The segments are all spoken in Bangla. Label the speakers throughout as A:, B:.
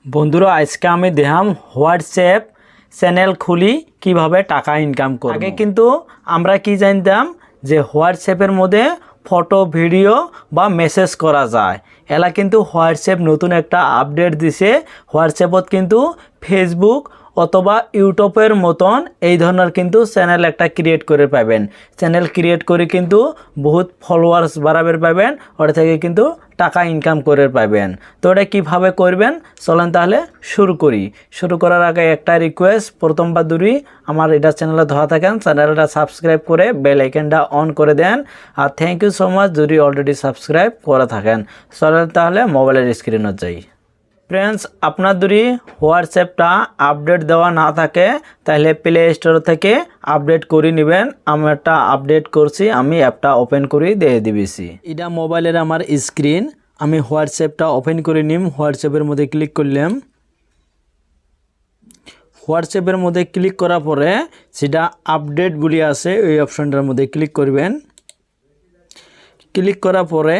A: বন্ধুরা আজকে আমি দেখাম হোয়াটসঅ্যাপ চ্যানেল খুলি কিভাবে টাকা ইনকাম করব। আগে কিন্তু আমরা কি জানতাম যে হোয়াটসঅ্যাপের মধ্যে ফটো ভিডিও বা মেসেজ করা যায়। এলা কিন্তু হোয়াটসঅ্যাপ নতুন একটা আপডেট দিছে। হোয়াটসঅ্যাপত কিন্তু ফেসবুক অথবা ইউটিউবের মতন এই ধরনের কিন্তু চ্যানেল একটা ক্রিয়েট করে পাবেন। চ্যানেল ক্রিয়েট করে কিন্তু বহুত ফলোয়ার্স বাড়াবে পাবেন, ওটা থেকে কিন্তু টাকা ইনকাম করে পাবেন। তো এটা কীভাবে করবেন চলেন তাহলে শুরু করি। শুরু করার আগে একটা রিকোয়েস্ট, প্রথমবার দূরই আমার এটা চ্যানেলে ধরা থাকেন চ্যানেলটা সাবস্ক্রাইব করে বেল আইকনটা অন করে দেন। আর থ্যাংক ইউ সো মাচ যদি অলরেডি সাবস্ক্রাইব করে থাকেন। চলেন তাহলে মোবাইলের স্ক্রিনে যাই। ফ্রেন্ডস, আপনার যদি হোয়াটসঅ্যাপটা আপডেট দেওয়া না থাকে তাহলে প্লে স্টোর থেকে আপডেট করে নেবেন। আমি একটা আপডেট করছি, আমি অ্যাপটা ওপেন করে দিয়ে দিবেছি। এটা মোবাইলের আমার স্ক্রিন, আমি হোয়াটসঅ্যাপটা ওপেন করে নিম। হোয়াটসঅ্যাপের মধ্যে ক্লিক করলাম। হোয়াটসঅ্যাপের মধ্যে ক্লিক করার পরে সেটা আপডেট বলে আছে, ওই অপশনটার মধ্যে ক্লিক করবেন। ক্লিক করার পরে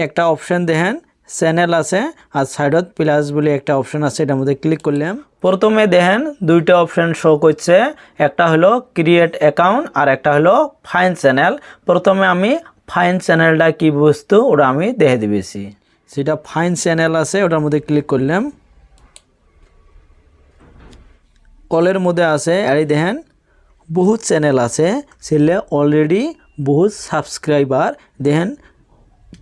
A: একটা অপশন দেখেন চ্যানেল আছে আর সাইডত প্লাস বলে একটা অপশন আছে, এটার মধ্যে ক্লিক করলাম। প্রথমে দেখেন দুইটা অপশন শো করছে, একটা হলো ক্রিয়েট অ্যাকাউন্ট আর একটা হলো ফাইন চ্যানেল। প্রথমে আমি ফাইন চ্যানেলটা কি বস্তু ওটা আমি দেখে দিবেছি। সেটা ফাইন চ্যানেল আছে, ওটার মধ্যে ক্লিক করলাম। কলের মধ্যে আছে আর দেখেন বহুত চ্যানেল আছে, সেলে অলরেডি বহুত সাবস্ক্রাইবার দেখেন।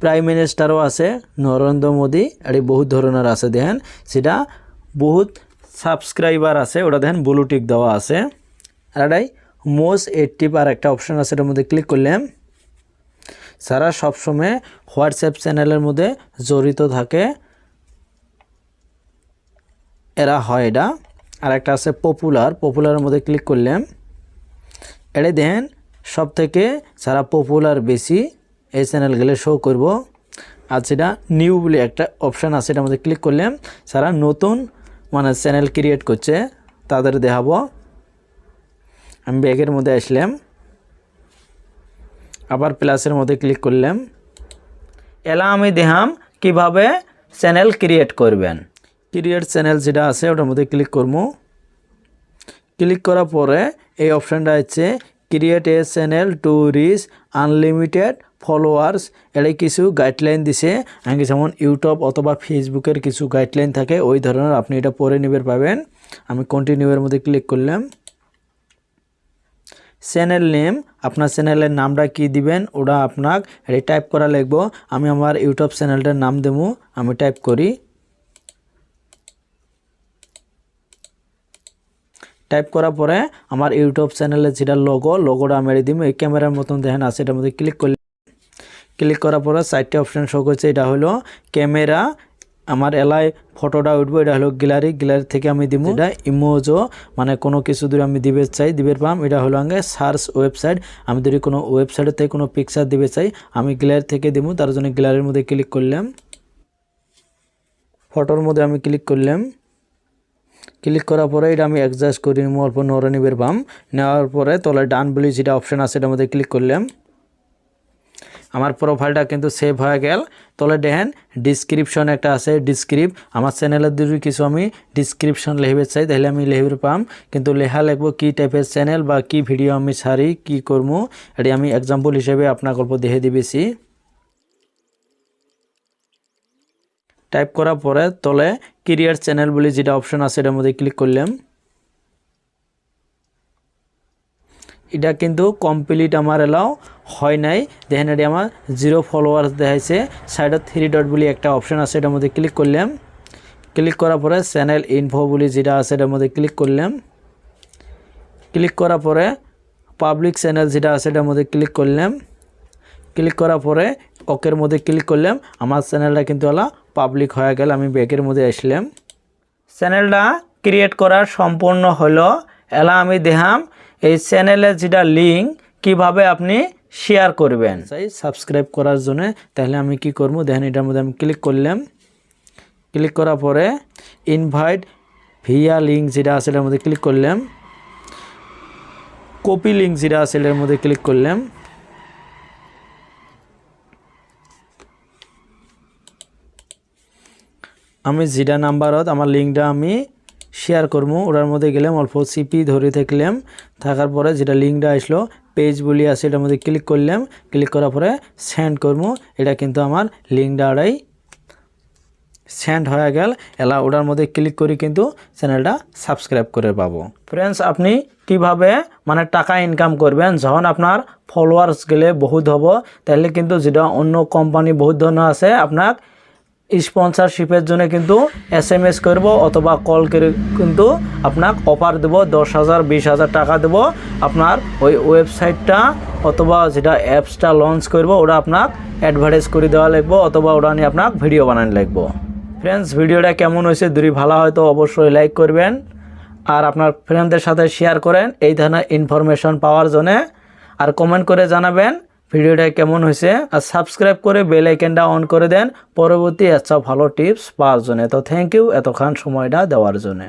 A: প্রাইম মিনিস্টারও আছে নরেন্দ্র মোদী, আর বহুত ধরনের আছে দেখেন, সেটা বহুত সাবস্ক্রাইবার আছে, ওটা দেখেন ব্লু টিক দেওয়া আছে। আর এটাই মোস্ট অ্যাক্টিভ আর একটা অপশন আছে, এটার মধ্যে ক্লিক করলাম। সারা সবসময় হোয়াটসঅ্যাপ চ্যানেলের মধ্যে জড়িত থাকে এরা হয় এটা। আর একটা আছে পপুলারের মধ্যে ক্লিক করলাম। এটা দেখেন সব থেকে সারা পপুলার বেশি এই চ্যানেলগুলো শো করব। আর সেটা নিউ বলে একটা অপশান আছে, এটার মধ্যে ক্লিক করলাম। সারা নতুন মানে চ্যানেল ক্রিয়েট করছে তাদের দেখাবো। আমি ব্যাগের মধ্যে আসলাম, আবার প্লাসের মধ্যে ক্লিক করলাম। এলা আমি দেখাম কিভাবে চ্যানেল ক্রিয়েট করবেন। ক্রিয়েট চ্যানেল যেটা আছে ওটার মধ্যে ক্লিক করবো। ক্লিক করার পরে এই অপশানটা হচ্ছে create a channel to reach unlimited followers. এটা কিছু গাইডলাইন দিছে, আমি যেমন ইউটিউব অথবা ফেসবুকের কিছু গাইডলাইন থাকে ওই ধরনের, আপনি এটা পরে নিবে পাবেন। আমি কন্টিনিউয়ের মধ্যে ক্লিক করলাম। চ্যানেল নেম, আপনার চ্যানেলের নামটা কি দিবেন ওটা আপনার এটা টাইপ করা লাগবে। আমি আমার ইউটিউব চ্যানেলটার নাম দেবো, আমি টাইপ করি। টাইপ করার পরে আমার ইউটিউব চ্যানেলের যেটা লোগোটা আমি দিব, এই ক্যামেরার মতন দেখেন আছে, এটার মধ্যে ক্লিক করলে ক্লিক করার পরে 4টা অপশান শো করছে। এটা হলো ক্যামেরা, আমার এলাই ফটোটা উঠবো, এটা হলো গ্যালারি থেকে আমি দিব। এটা ইমোজো মানে কোনো কিছু যদি আমি দিবে চাই দিবে পাম। এটা হলো আগে সার্চ ওয়েবসাইট, আমি যদি কোনো ওয়েবসাইটের থেকে কোনো পিকচার দিবে চাই আমি গ্যালারি থেকে দিব, তার জন্য গ্যালারির মধ্যে ক্লিক করলাম। ফটোর মধ্যে আমি ক্লিক করলাম। ক্লিক করার পরে এটা আমি অ্যাডজাস্ট করে নিব, অল্প নড়ে নিবের বাম। নেওয়ার পরে তলে ডান বলে যেটা অপশান আছে এটার মধ্যে ক্লিক করলাম। আমার প্রোফাইলটা কিন্তু সেভ হয়ে গেল। তলে দেখেন ডিসক্রিপশন একটা আছে, আমার চ্যানেলের যদি কিছু আমি ডিসক্রিপশন লিখবে চাই তাহলে আমি লিখবে পাম, কিন্তু লেখা লিখবো কী টাইপের চ্যানেল বা কি ভিডিও আমি ছাড়ি কি করবো, এটি আমি এক্সাম্পল হিসেবে আপনার গল্প দেখে দিবেছি। টাইপ করার পরে তলে ক্রিয়েট চ্যানেল বলে যেটা অপশন আছে এটার মধ্যে ক্লিক করলাম। এটা কিন্তু কমপ্লিট আমার এলাও হয় নাই, দেখেন এটি আমার 0 ফলোয়ার্স দেখাইছে। সাইডে 3 ডট বলে একটা অপশন আছে, এটার মধ্যে ক্লিক করলাম। ক্লিক করার পরে চ্যানেল ইনফো বলে যেটা আছে এটার মধ্যে ক্লিক করলাম। ক্লিক করার পরে পাবলিক চ্যানেল যেটা আছে এটার মধ্যে ক্লিক করলাম। ক্লিক করার পরে ওকের মধ্যে ক্লিক করলাম। আমার চ্যানেলটা কিন্তু এলা পাবলিক হয়ে গেল। আমি ব্যাকের মধ্যে আসলাম। চ্যানেলটা ক্রিয়েট করা সম্পূর্ণ হলো। এলা আমি দেখাম এই চ্যানেলের যেটা লিঙ্ক কিভাবে আপনি শেয়ার করবেন চাই সাবস্ক্রাইব করার জন্য। তাহলে আমি কি করব দেখেন, এটার মধ্যে আমি ক্লিক করলাম। ক্লিক করার পরে ইনভাইট ভিয়া লিঙ্ক যেটা আছে এটার মধ্যে ক্লিক করলাম। কপি লিঙ্ক যেটা আছে এটার মধ্যে ক্লিক করলাম। আমি যেটা নাম্বারত আমার লিঙ্কটা আমি শেয়ার করবো ওটার মধ্যে গেলাম অল্প সিপি ধরে থাকলাম থাকার পরে যেটা লিঙ্কটা আসলো পেজ বলি আছে এটার মধ্যে ক্লিক করলাম ক্লিক করার পরে সেন্ড করবো এটা কিন্তু আমার লিঙ্কটা ওটাই সেন্ড হয়ে গেল এলা ওটার মধ্যে ক্লিক করে কিন্তু চ্যানেলটা সাবস্ক্রাইব করে পাবো ফ্রেন্ডস আপনি কিভাবে মানে টাকা ইনকাম করবেন যখন আপনার ফলোয়ার্স গেলে বহুত হবো তাহলে কিন্তু যেটা অন্য কোম্পানি বহুত ধরনের আছে আপনার স্পন্সরশিপের জন্য কিন্তু SMS করব অথবা কল করে কিন্তু আপনার অফার দেব 10,000 20,000 টাকা দেব আপনার ওই ওয়েবসাইটটা অথবা যেটা অ্যাপসটা লঞ্চ করব ওটা আপনার অ্যাডভার্টাইজ করে দেওয়া লাগবে অথবা ওটা নিয়ে আপনার ভিডিও বানানো লাগবে ফ্রেন্ডস ভিডিওটা কেমন হয়েছে যদি ভালো হয় তো অবশ্যই লাইক করবেন আর আপনার ফ্রেন্ডদের সাথে শেয়ার করেন এই ধরনের ইনফরমেশন পাওয়ার জন্য আর কমেন্ট করে জানাবেন ভিডিওটা কেমন হয়েছে আর সাবস্ক্রাইব করে বেল আইকনটা অন করে দেন পরবর্তী আচ্ছা ভালো টিপস পাওয়ার জন্য তো থ্যাংক ইউ এতক্ষণ সময়টা দেওয়ার জন্য